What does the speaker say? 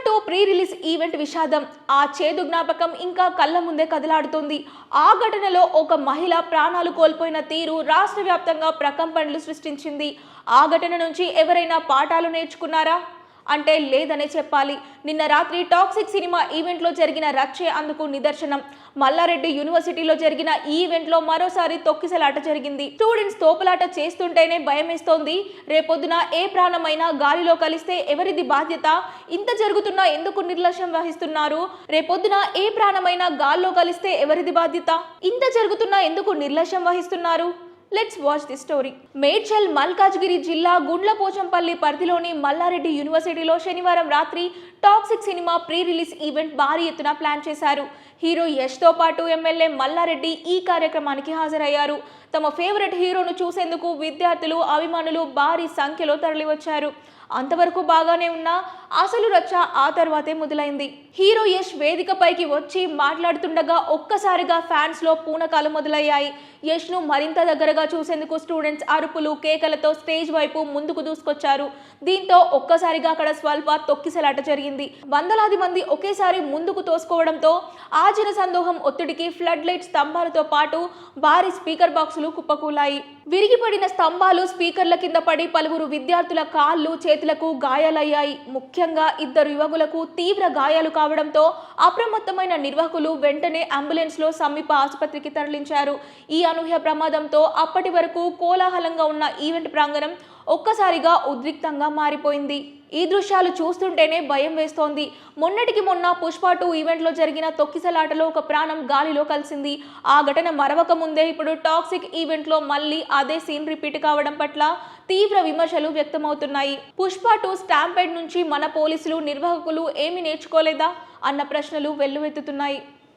2 pre release event విషాదం. ఆ చేదు జ్ఞాపకం ఇంకా కళ్ళ ముందే కదలాడుతోంది. ఆ ఘటనలో ఒక మహిళ ప్రాణాలు కోల్పోయిన తీరు రాష్ట్ర వ్యాప్తంగా ప్రకంపనలు సృష్టించింది. ఆ ఘటన నుంచి ఎవరైనా పాఠాలు నేర్చుకున్నారా అంటే లేదనే చెప్పాలి. నిన్న రాత్రి టాక్సిక్ సినిమా ఈవెంట్లో జరిగిన రచ్చే అందుకు నిదర్శనం. మల్లారెడ్డి యూనివర్సిటీలో జరిగిన ఈ ఈవెంట్లో మరోసారి తొక్కిసలాట జరిగింది. స్టూడెంట్స్ తోపులాట చేస్తుంటేనే భయమేస్తోంది. రేపొద్దున ఏ ప్రాణమైనా గాలిలో కలిస్తే ఎవరిది బాధ్యత? ఇంత జరుగుతున్నా ఎందుకు నిర్లక్ష్యం వహిస్తున్నారు? రేపొద్దున ఏ ప్రాణమైనా గాల్లో కలిస్తే ఎవరిది బాధ్యత? ఇంత జరుగుతున్నా ఎందుకు నిర్లక్ష్యం వహిస్తున్నారు? Let's watch the story. Medchal Malkajgiri జిల్లా గుండ్లపోచంపల్లి పరిధిలోని మల్లారెడ్డి యూనివర్సిటీలో శనివారం రాత్రి toxic cinema pre release event భారీ ఎత్తున ప్లాన్ చేశారు. హీరో యష్తో పాటు ఎమ్మెల్యే మల్లారెడ్డి ఈ కార్యక్రమానికి హాజరయ్యారు. తమ ఫేవరెట్ హీరోను చూసేందుకు విద్యార్థులు, అభిమానులు భారీ సంఖ్యలో తరలివచ్చారు. అంతవరకు బాగానే ఉన్నా అసలు రచ్చ ఆ తర్వాతే మొదలైంది. హీరో యష్ వేదికపైకి వచ్చి మాట్లాడుతుండగా ఒక్కసారిగా ఫ్యాన్స్ లో పూనకాలు మొదలయ్యాయి. యష్ ను మరింత దగ్గరగా చూసేందుకు స్టూడెంట్స్ అరుపులు, కేకలతో స్టేజ్ వైపు ముందుకు దూసుకొచ్చారు. దీంతో ఒక్కసారిగా అక్కడ స్వల్ప తొక్కిసలాట జరిగింది. వందలాది మంది ఒకేసారి ముందుకు తోసుకోవడంతో ఆ జన సందోహం ఒత్తిడికి ఫ్లడ్ లైట్ స్తంభాలతో పాటు భారీ స్పీకర్ బాక్సులు కుప్పకూలాయి. విరిగిపడిన స్తంభాలు, స్పీకర్ల కింద పడి పలువురు విద్యార్థుల కాళ్ళు, చేతులకు గాయాలయ్యాయి. ముఖ్యంగా 2 యువకులకు తీవ్ర గాయాలు కావడంతో అప్రమత్తమైన నిర్వాహకులు వెంటనే అంబులెన్స్ లో సమీప ఆసుపత్రికి తరలించారు. ఈ అనూహ్య ప్రమాదంతో అప్పటి వరకు కోలాహలంగా ఉన్న ఈవెంట్ ప్రాంగణం ఒక్కసారిగా ఉద్రిక్తంగా మారిపోయింది. ఈ దృశ్యాలు చూస్తుంటేనే భయం వేస్తోంది. మొన్నటికి మొన్న పుష్ప 2 ఈవెంట్లో జరిగిన తొక్కిసలాటలో ఒక ప్రాణం గాలిలో కలిసింది. ఆ ఘటన మరవక ముందే ఇప్పుడు టాక్సిక్ ఈవెంట్లో మళ్ళీ అదే సీన్ రిపీట్ కావడం పట్ల తీవ్ర విమర్శలు వ్యక్తమవుతున్నాయి. పుష్ప 2 స్టాంపేడ్ నుంచి మన పోలీసులు, నిర్వాహకులు ఏమీ నేర్చుకోలేదా అన్న ప్రశ్నలు వెల్లువెత్తుతున్నాయి.